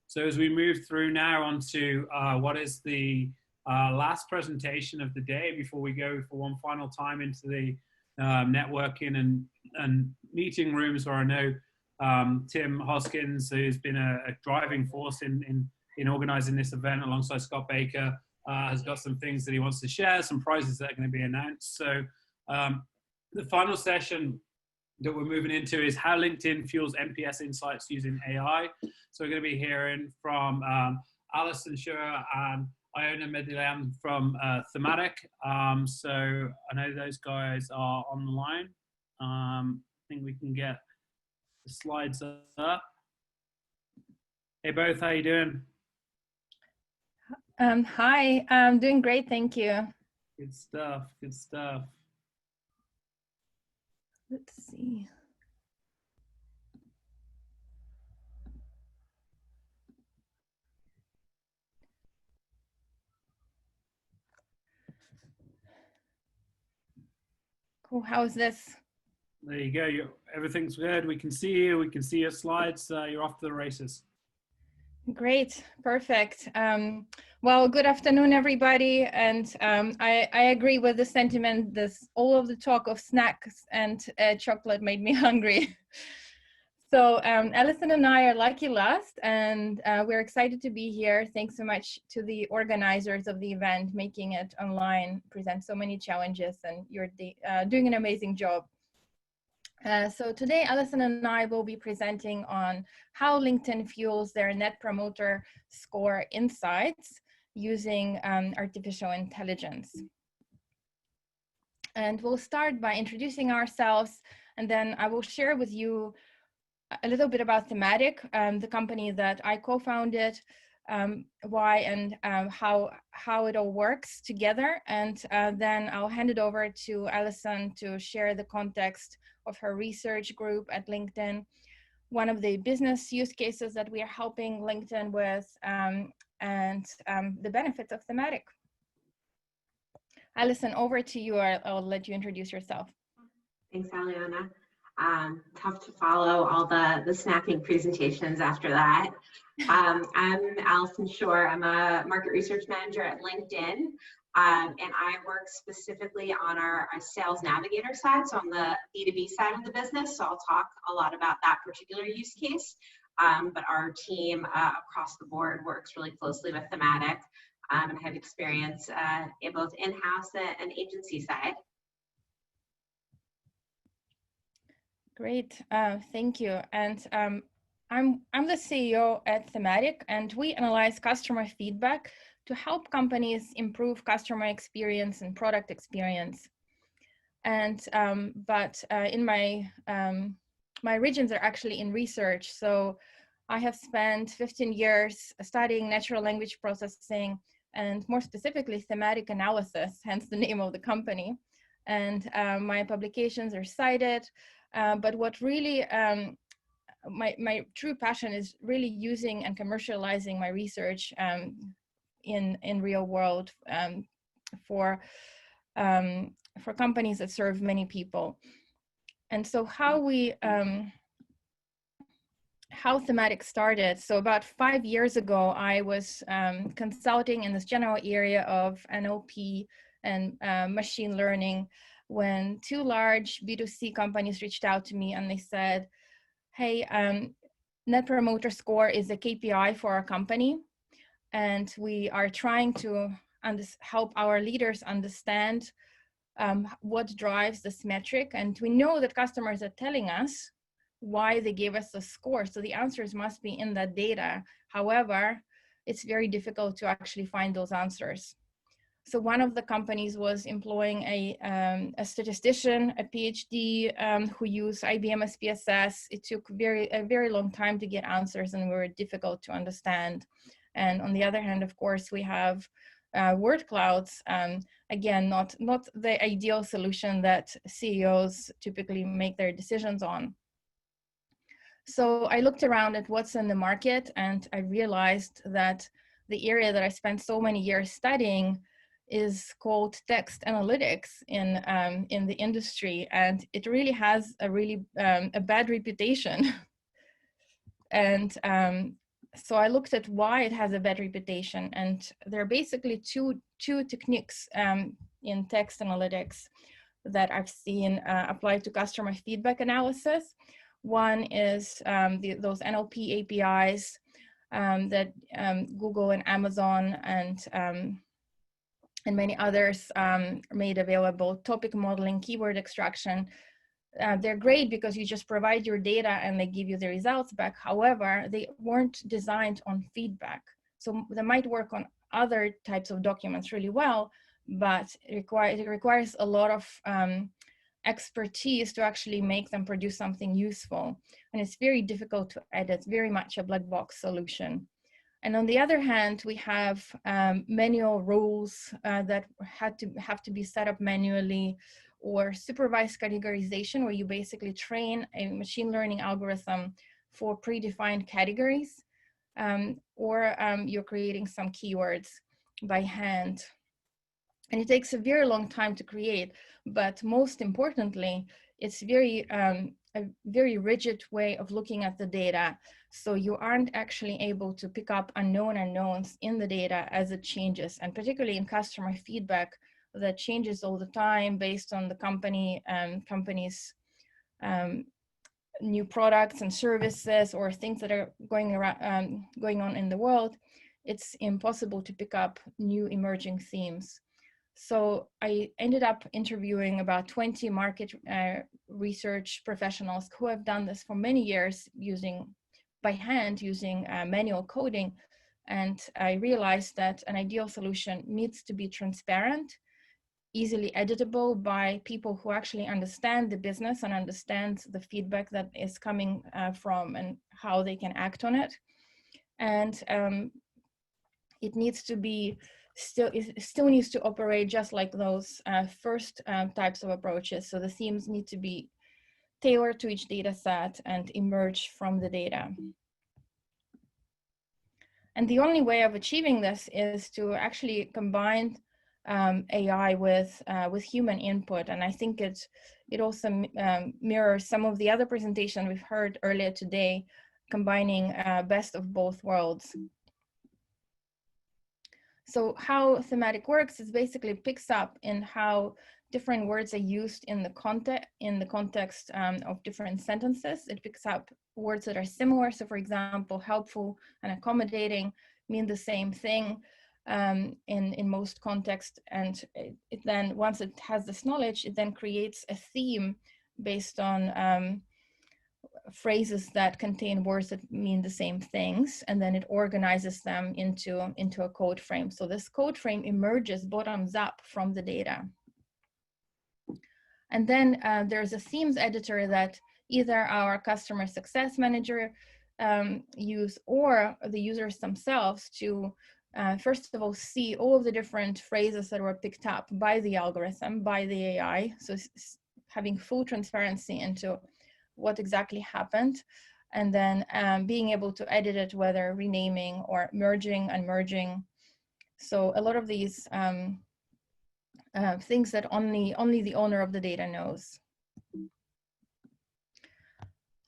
So as we move through now onto what is the last presentation of the day before we go for one final time into the networking and meeting rooms, where I know Tim Hoskins, who's been a driving force in organizing this event alongside Scott Baker, has got some things that he wants to share, some prizes that are going to be announced. So the final session that we're moving into is how LinkedIn fuels NPS insights using AI. So we're going to be hearing from Alison Schur and Iona Medilan from Thematic. So I know those guys are on the line. I think we can get the slides up. Hey both, how you doing? Hi, I'm doing great, thank you. Good stuff, good stuff. Let's see. Cool, how's this? There you go, everything's good. We can see you, we can see your slides. You're off to the races. Great, perfect. Well, good afternoon, everybody. And I agree with the sentiment. All of the talk of snacks and chocolate made me hungry. So Alison and I are lucky last, and we're excited to be here. Thanks so much to the organizers of the event, making it online, present so many challenges, and you're doing an amazing job. So today, Alison and I will be presenting on how LinkedIn fuels their Net Promoter Score insights using artificial intelligence. And we'll start by introducing ourselves, and then I will share with you a little bit about Thematic, the company that I co-founded, why and how it all works together. And then I'll hand it over to Alison to share the context of her research group at LinkedIn, one of the business use cases that we are helping LinkedIn with, and the benefits of Thematic. Alison, over to you. I'll let you introduce yourself. Thanks, Aliona. Tough to follow all the snacking presentations after that. I'm Alison Schur. I'm a market research manager at LinkedIn, and I work specifically on our sales navigator side, so on the B2B side of the business. So I'll talk a lot about that particular use case, but our team across the board works really closely with Thematic, and have experience in both in-house and agency side. Great, thank you. And I'm the CEO at Thematic, and we analyze customer feedback to help companies improve customer experience and product experience. And but in my origins are actually in research. So I have spent 15 years studying natural language processing, and more specifically thematic analysis, hence the name of the company. And my publications are cited. But what really, my true passion is really using and commercializing my research in real world for companies that serve many people. And so how Thematic started. So about 5 years ago, I was consulting in this general area of NLP and machine learning, when two large B2C companies reached out to me and they said, hey, Net Promoter Score is a KPI for our company, and we are trying to help our leaders understand what drives this metric. And we know that customers are telling us why they gave us a score, so the answers must be in that data. However, it's very difficult to actually find those answers. So one of the companies was employing a statistician, a PhD, who used IBM SPSS. It took a very long time to get answers and were difficult to understand. And on the other hand, of course, we have word clouds. Again, not the ideal solution that CEOs typically make their decisions on. So I looked around at what's in the market, and I realized that the area that I spent so many years studying is called text analytics in the industry, and it really has a bad reputation. And so I looked at why it has a bad reputation, and there are basically two techniques in text analytics that I've seen applied to customer feedback analysis. One is those NLP APIs that Google and Amazon and many others made available, topic modeling, keyword extraction. They're great because you just provide your data and they give you the results back. However, they weren't designed on feedback. So they might work on other types of documents really well, but it requires a lot of expertise to actually make them produce something useful. And it's very difficult to edit, very much a black box solution. And on the other hand, we have manual rules that have to be set up manually, or supervised categorization, where you basically train a machine learning algorithm for predefined categories, or you're creating some keywords by hand. And it takes a very long time to create, but most importantly, it's a very rigid way of looking at the data. So you aren't actually able to pick up unknown unknowns in the data as it changes, and particularly in customer feedback that changes all the time based on the company's new products and services, or things that are going on in the world. It's impossible to pick up new emerging themes. So I ended up interviewing about 20 market research professionals who have done this for many years by hand, using manual coding. And I realized that an ideal solution needs to be transparent, easily editable by people who actually understand the business and understand the feedback that is coming from and how they can act on it. And it needs to be it still needs to operate just like those first types of approaches. So the themes need to be tailored to each data set and emerge from the data. And the only way of achieving this is to actually combine AI with human input. And I think it also mirrors some of the other presentations we've heard earlier today, combining best of both worlds. So how Thematic works is basically picks up in how different words are used in the context of different sentences. It picks up words that are similar. So for example, helpful and accommodating mean the same thing in most contexts. And it then, once it has this knowledge, it then creates a theme based on phrases that contain words that mean the same things, and then it organizes them into a code frame. So this code frame emerges bottoms up from the data. And then there's a themes editor that either our customer success manager use, or the users themselves, to first of all see all of the different phrases that were picked up by the algorithm, by the AI. So having full transparency into what exactly happened, and then being able to edit it, whether renaming or merging, unmerging. So a lot of these things that only the owner of the data knows.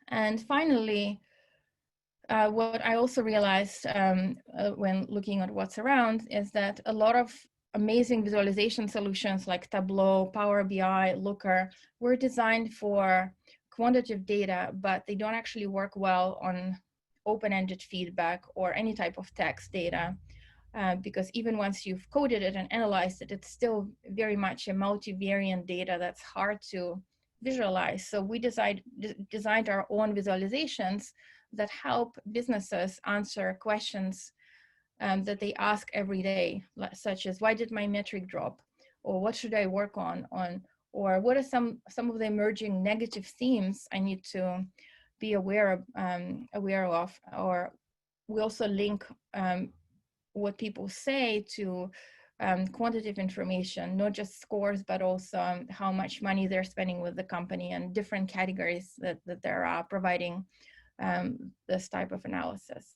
And finally, what I also realized when looking at what's around is that a lot of amazing visualization solutions like Tableau, Power BI, Looker were designed for quantitative data, but they don't actually work well on open-ended feedback or any type of text data, because even once you've coded it and analyzed it, it's still very much a multivariant data that's hard to visualize. So we designed our own visualizations that help businesses answer questions that they ask every day, such as, why did my metric drop? Or what should I work on? Or what are some of the emerging negative themes I need to be aware of? Or we also link what people say to quantitative information, not just scores, but also how much money they're spending with the company, and different categories that they're providing this type of analysis.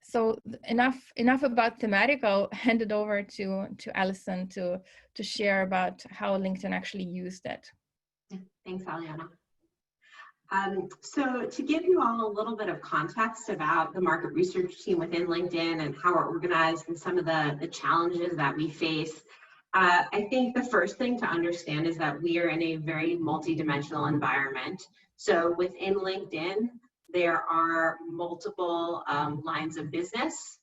So enough about Thematic. I'll hand it over to Alison to share about how LinkedIn actually used it. Thanks, Aliana. So to give you all a little bit of context about the market research team within LinkedIn and how we're organized and some of the challenges that we face, I think the first thing to understand is that we are in a very multidimensional environment. So within LinkedIn, there are multiple lines of business.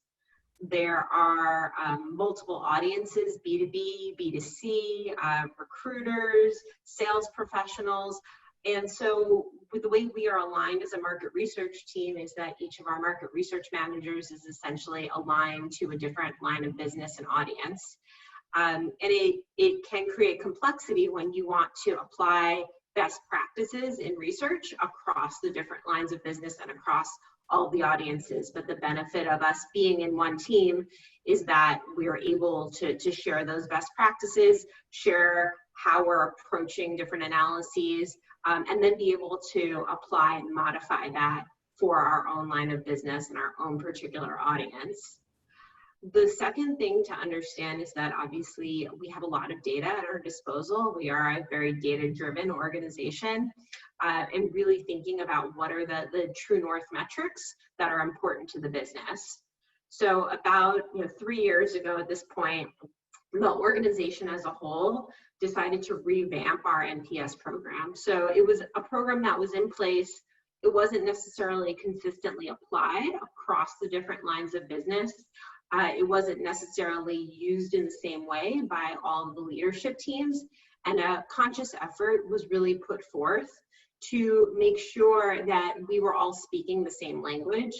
There are multiple audiences, B2B, B2C, recruiters, sales professionals. And so with the way we are aligned as a market research team is that each of our market research managers is essentially aligned to a different line of business and audience. And it can create complexity when you want to apply best practices in research across the different lines of business and across all the audiences. But the benefit of us being in one team is that we are able to share those best practices, share how we're approaching different analyses, and then be able to apply and modify that for our own line of business and our own particular audience. The second thing to understand is that obviously we have a lot of data at our disposal. We are a very data-driven organization, and really thinking about what are the true north metrics that are important to the business. So about 3 years ago at this point, the organization as a whole decided to revamp our NPS program. So it was a program that was in place. It wasn't necessarily consistently applied across the different lines of business. It wasn't necessarily used in the same way by all of the leadership teams, and a conscious effort was really put forth to make sure that we were all speaking the same language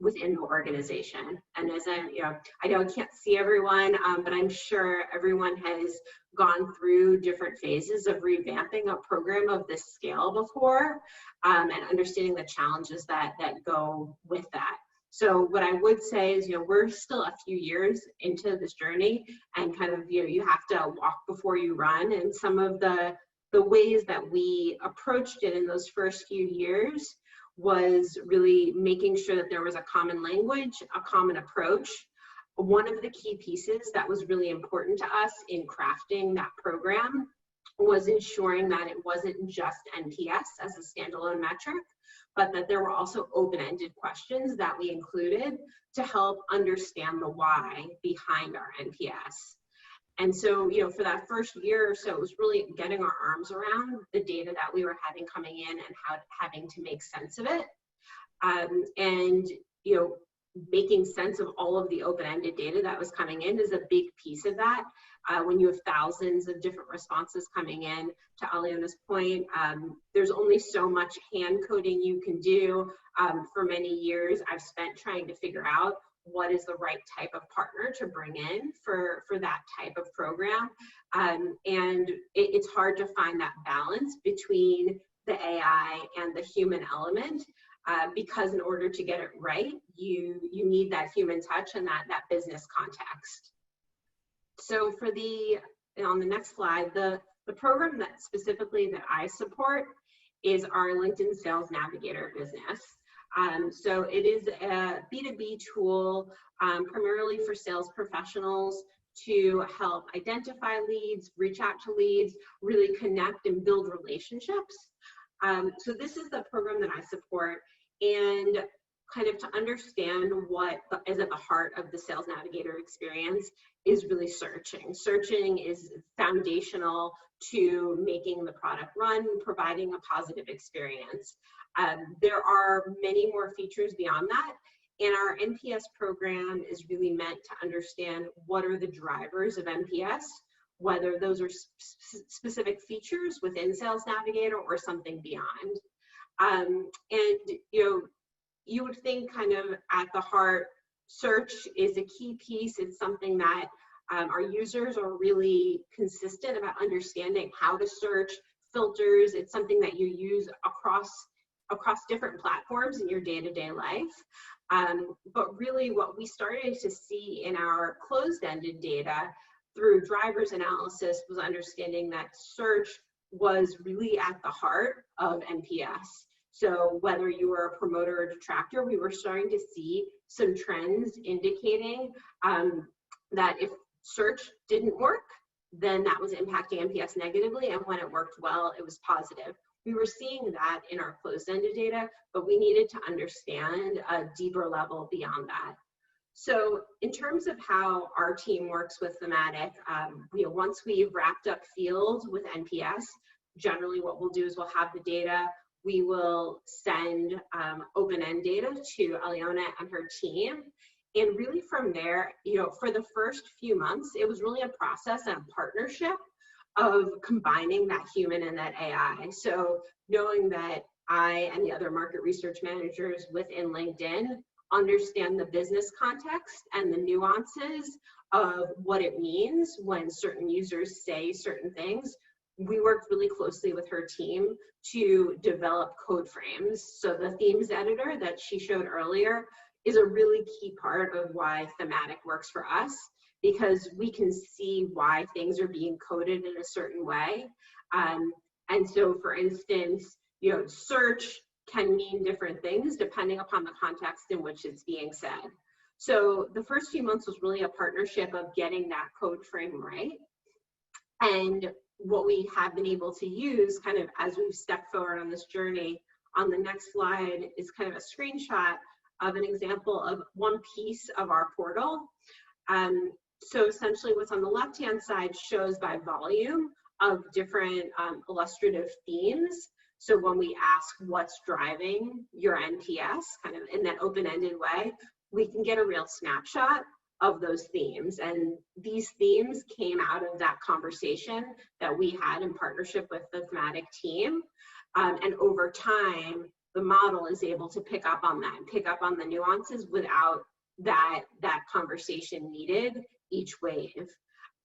within the organization. And as I can't see everyone, but I'm sure everyone has gone through different phases of revamping a program of this scale before, and understanding the challenges that go with that. So what I would say is, we're still a few years into this journey, and kind of, you have to walk before you run. And some of the ways that we approached it in those first few years was really making sure that there was a common language, a common approach. One of the key pieces that was really important to us in crafting that program was ensuring that it wasn't just NPS as a standalone metric, but that there were also open-ended questions that we included to help understand the why behind our NPS. And so, for that first year or so, it was really getting our arms around the data that we were having coming in and having to make sense of it. And making sense of all of the open-ended data that was coming in is a big piece of that. When you have thousands of different responses coming in, to Aliona's point, there's only so much hand coding you can do. For many years, I've spent trying to figure out what is the right type of partner to bring in for that type of program. And it's hard to find that balance between the AI and the human element, because in order to get it right, you need that human touch and that business context. So for on the next slide, the program that specifically that I support is our LinkedIn Sales Navigator business. So it is a B2B tool, primarily for sales professionals to help identify leads, reach out to leads, really connect and build relationships. So this is the program that I support, and kind of to understand what is at the heart of the Sales Navigator experience is really searching. Searching is foundational to making the product run, providing a positive experience. There are many more features beyond that, and our NPS program is really meant to understand what are the drivers of NPS, whether those are specific features within Sales Navigator or something beyond. And you would think kind of at the heart, search is a key piece. It's something that our users are really consistent about understanding how to search, filters. It's something that you use across different platforms in your day-to-day life. But really what we started to see in our closed-ended data through drivers analysis was understanding that search was really at the heart of NPS. So whether you were a promoter or detractor, we were starting to see some trends indicating that if search didn't work, then that was impacting NPS negatively, and when it worked well, it was positive. We were seeing that in our closed-ended data, but we needed to understand a deeper level beyond that. So in terms of how our team works with Thematic, once we've wrapped up field with NPS, generally what we'll do is we'll have the data, we will send open-end data to Aliona and her team. And really from there, for the first few months, it was really a process and a partnership of combining that human and that AI. So knowing that I and the other market research managers within LinkedIn understand the business context and the nuances of what it means when certain users say certain things. We worked really closely with her team to develop code frames. So the themes editor that she showed earlier is a really key part of why Thematic works for us, because we can see why things are being coded in a certain way. And so for instance, search can mean different things depending upon the context in which it's being said. So the first few months was really a partnership of getting that code frame right. And what we have been able to use kind of as we've stepped forward on this journey, on the next slide is kind of a screenshot of an example of one piece of our portal. So essentially what's on the left-hand side shows by volume of different illustrative themes. So when we ask what's driving your NPS, kind of in that open-ended way, we can get a real snapshot of those themes. And these themes came out of that conversation that we had in partnership with the Thematic team. And over time, the model is able to pick up on that and pick up on the nuances without that conversation needed each wave.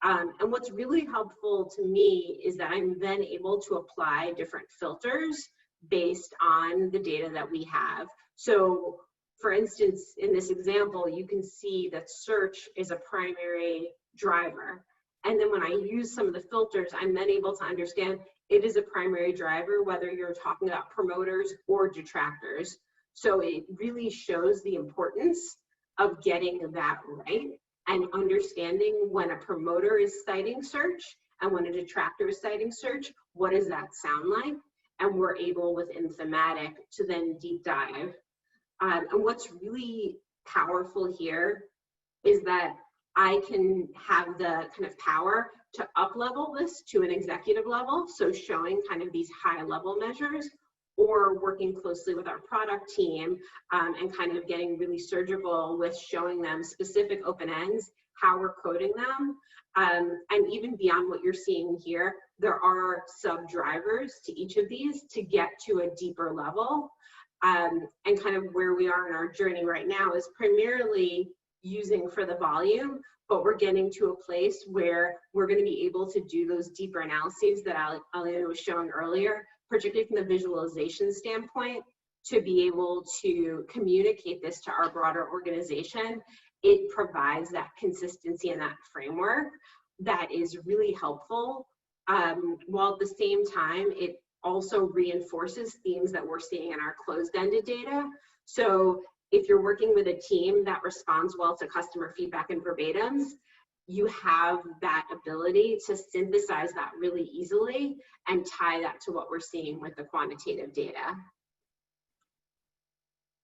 And what's really helpful to me is that I'm then able to apply different filters based on the data that we have. So for instance, in this example, you can see that search is a primary driver. And then when I use some of the filters, I'm then able to understand it is a primary driver, whether you're talking about promoters or detractors. So it really shows the importance of getting that right and understanding when a promoter is citing search and when a detractor is citing search, what does that sound like? And we're able within Thematic to then deep dive. And what's really powerful here is that I can have the kind of power to up-level this to an executive level, so showing kind of these high-level measures, or working closely with our product team and kind of getting really surgical with showing them specific open ends, how we're coding them. And even beyond what you're seeing here, there are sub-drivers to each of these to get to a deeper level. And kind of where we are in our journey right now is primarily using for the volume, but we're getting to a place where we're going to be able to do those deeper analyses that Aliona was showing earlier, particularly from the visualization standpoint, to be able to communicate this to our broader organization. It provides that consistency and that framework that is really helpful, while at the same time, it also reinforces themes that we're seeing in our closed-ended data. So if you're working with a team that responds well to customer feedback and verbatims, you have that ability to synthesize that really easily and tie that to what we're seeing with the quantitative data.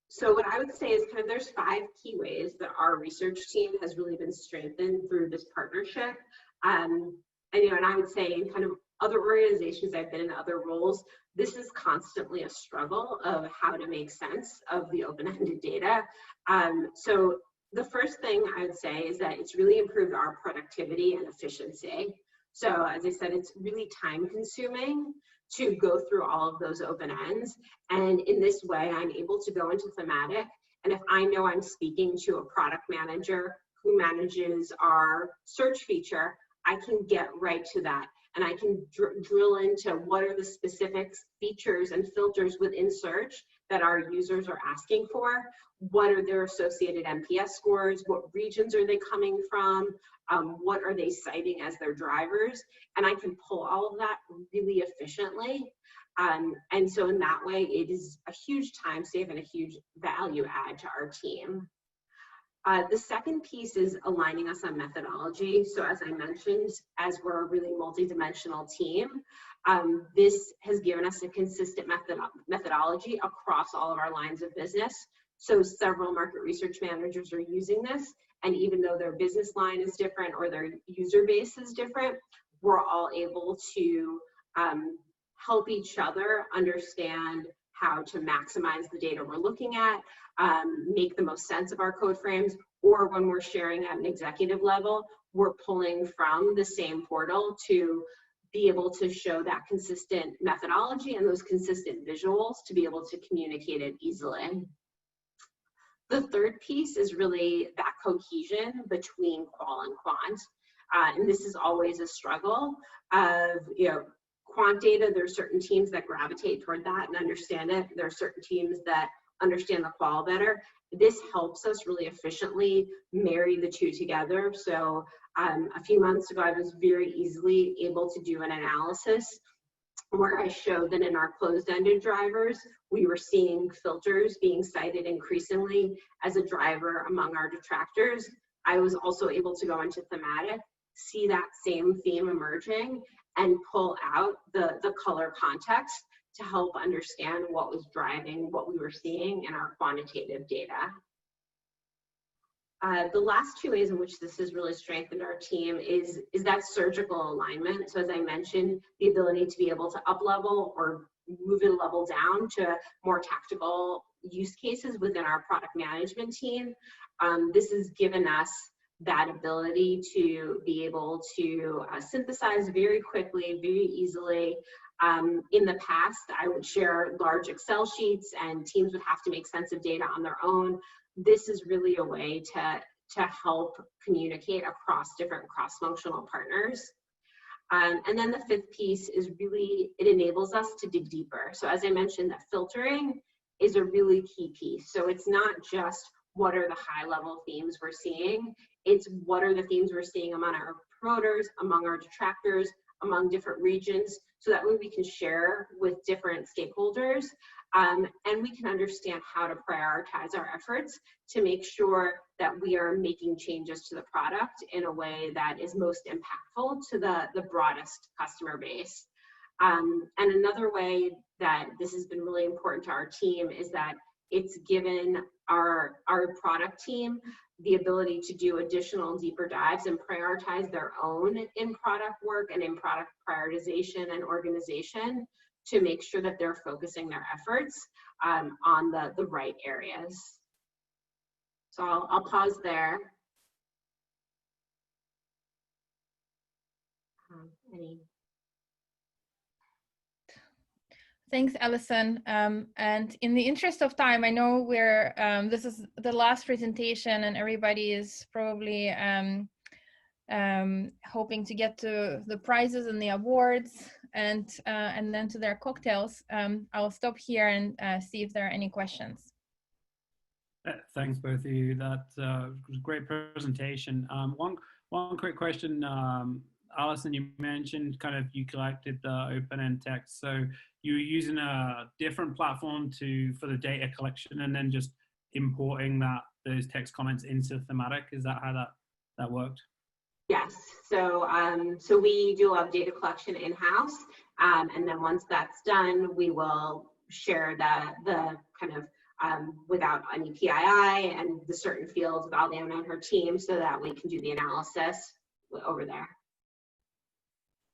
So what I would say is kind of there's 5 key ways that our research team has really been strengthened through this partnership. And I would say in kind of other organizations I've been in other roles, this is constantly a struggle of how to make sense of the open-ended data. So the first thing I would say is that it's really improved our productivity and efficiency. So as I said, it's really time consuming to go through all of those open ends. And in this way, I'm able to go into Thematic. And if I know I'm speaking to a product manager who manages our search feature, I can get right to that. And I can drill into what are the specific features and filters within search that our users are asking for. What are their associated NPS scores? What regions are they coming from? What are they citing as their drivers? And I can pull all of that really efficiently. And so in that way, it is a huge time save and a huge value add to our team. The second piece is aligning us on methodology. So as I mentioned, as we're a really multidimensional team, this has given us a consistent methodology across all of our lines of business. So several market research managers are using this, and even though their business line is different or their user base is different, we're all able to help each other understand how to maximize the data we're looking at, make the most sense of our code frames, or when we're sharing at an executive level, we're pulling from the same portal to be able to show that consistent methodology and those consistent visuals to be able to communicate it easily. The third piece is really that cohesion between qual and quant. And this is always a struggle of, quant data, there are certain teams that gravitate toward that and understand it. There are certain teams that understand the qual better. This helps us really efficiently marry the two together. So a few months ago, I was very easily able to do an analysis where I showed that in our closed-ended drivers, we were seeing filters being cited increasingly as a driver among our detractors. I was also able to go into Thematic, see that same theme emerging, and pull out the color context to help understand what was driving what we were seeing in our quantitative data. The last two ways in which this has really strengthened our team is that surgical alignment. So as I mentioned, the ability to be able to up-level or move it a level down to more tactical use cases within our product management team. This has given us that ability to be able to synthesize very quickly, very easily. In the past, I would share large Excel sheets and teams would have to make sense of data on their own. This is really a way to help communicate across different cross-functional partners. And then the fifth piece is really, it enables us to dig deeper. So as I mentioned, that filtering is a really key piece. So it's not just what are the high-level themes we're seeing, it's what are the themes we're seeing among our promoters, among our detractors, among different regions, so that way we can share with different stakeholders and we can understand how to prioritize our efforts to make sure that we are making changes to the product in a way that is most impactful to the broadest customer base. And another way that this has been really important to our team is that it's given our product team the ability to do additional deeper dives and prioritize their own in-product work and in-product prioritization and organization to make sure that they're focusing their efforts on the right areas. So I'll pause there. Thanks, Alison. And in the interest of time, I know we're this is the last presentation, and everybody is probably hoping to get to the prizes and the awards, and then to their cocktails. I'll stop here and see if there are any questions. Thanks, both of you. That was a great presentation. One quick question. Alison, you mentioned kind of you collected the open-end text, so you were using a different platform for the data collection and then just importing those text comments into Thematic. Is that how that worked? Yes. So so we do a lot of data collection in-house, and then once that's done, we will share the kind of without any PII and the certain fields with Aliana and her team, so that we can do the analysis over there.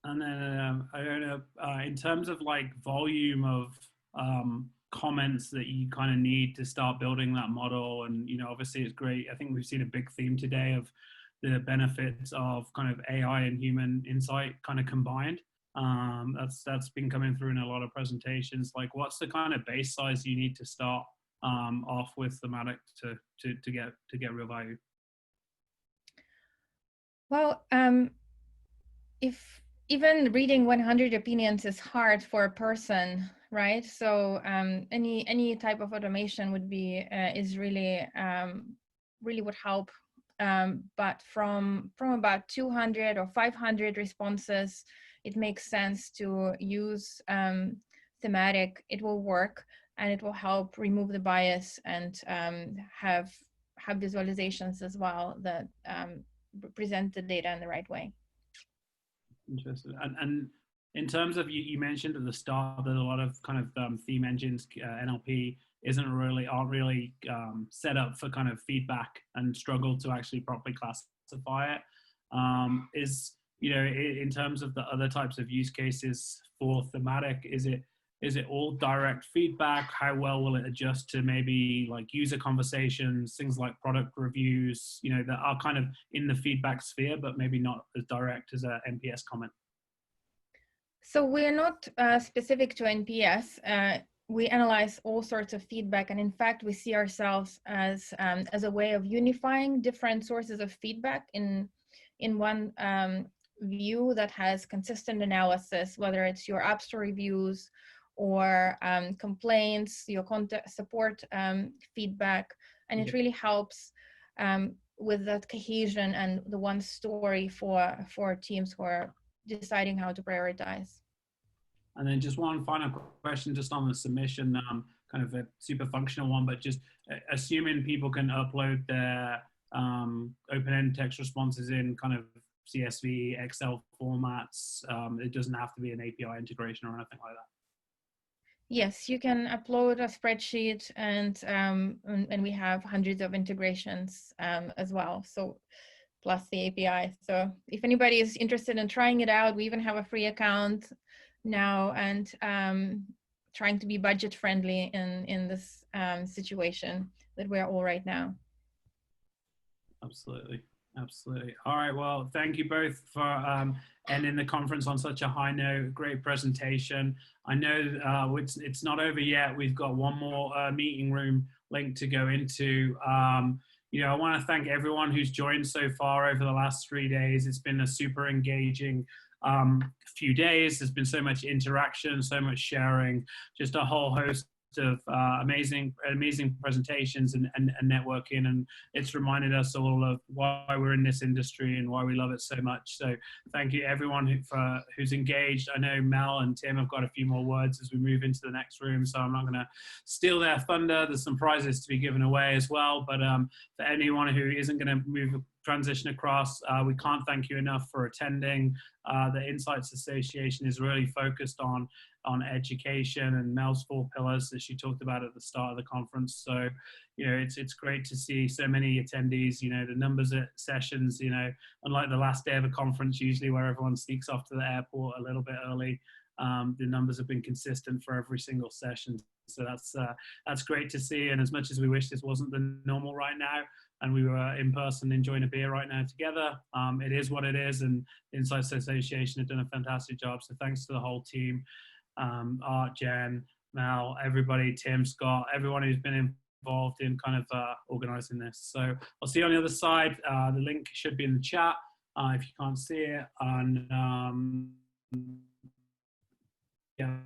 And then I don't know, in terms of like volume of comments that you kind of need to start building that model, and obviously it's great. I think we've seen a big theme today of the benefits of kind of AI and human insight kind of combined. That's been coming through in a lot of presentations. Like, what's the kind of base size you need to start off with Thematic to get real value? Well, if even reading 100 opinions is hard for a person, right? So any type of automation would be is really would help. But from about 200 or 500 responses, it makes sense to use Thematic. It will work, and it will help remove the bias and have have visualizations as well that present the data in the right way. Interesting. And in terms of, you mentioned at the start that a lot of kind of theme engines, NLP, aren't really set up for kind of feedback and struggle to actually properly classify it. In terms of the other types of use cases for Thematic, is it all direct feedback? How well will it adjust to maybe like user conversations, things like product reviews, that are kind of in the feedback sphere, but maybe not as direct as a NPS comment? So we're not specific to NPS. We analyze all sorts of feedback, and in fact, we see ourselves as a way of unifying different sources of feedback in one view that has consistent analysis, whether it's your App Store reviews or complaints, your content support feedback, and it really helps with that cohesion and the one story for teams who are deciding how to prioritize. And then just one final question, just on the submission, kind of a super functional one, but just assuming people can upload their open-ended text responses in kind of CSV, Excel formats. It doesn't have to be an API integration or anything like that. Yes, you can upload a spreadsheet, and we have hundreds of integrations as well. So plus the API. So if anybody is interested in trying it out, we even have a free account now, and trying to be budget friendly in this situation that we're all right now. Absolutely. All right, well, thank you both for ending the conference on such a high note. Great presentation. I know it's not over yet. We've got one more meeting room link to go into. I want to thank everyone who's joined so far over the last 3 days. It's been a super engaging few days. There's been so much interaction, so much sharing, just a whole host of amazing presentations and networking, and it's reminded us all of why we're in this industry and why we love it so much. So thank you everyone who's engaged. I know Mel and Tim have got a few more words as we move into the next room, so I'm not going to steal their thunder. There's some prizes to be given away as well, but for anyone who isn't going to transition across, we can't thank you enough for attending. The Insights Association is really focused on education and Mel's 4 pillars that she talked about at the start of the conference. So, it's great to see so many attendees. The numbers at sessions, unlike the last day of a conference, usually where everyone sneaks off to the airport a little bit early, the numbers have been consistent for every single session. So that's great to see. And as much as we wish this wasn't the normal right now, and we were in person enjoying a beer right now together, it is what it is. And the Insights Association have done a fantastic job. So thanks to the whole team, Art, Jen, Mel, everybody, Tim, Scott, everyone who's been involved in kind of organizing this. So I'll see you on the other side. The link should be in the chat if you can't see it. And yeah,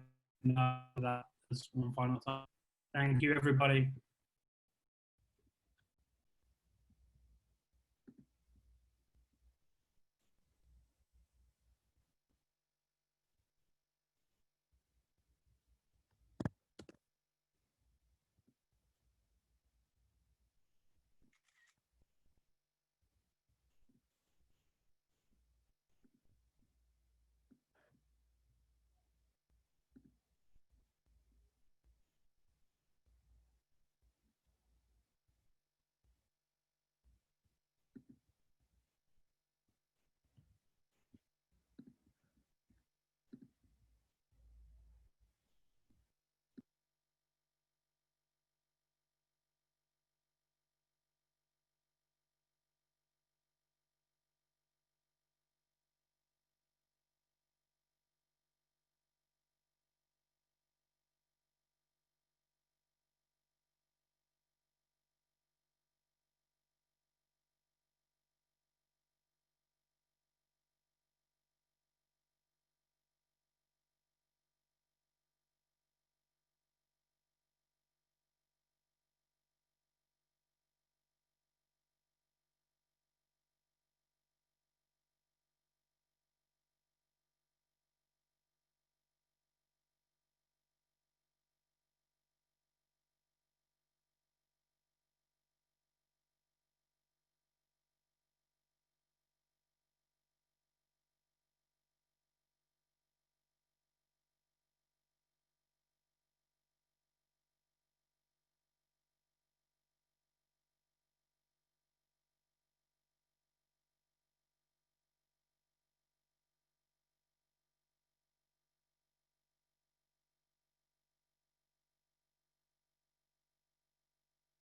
that is one final time. Thank you, everybody.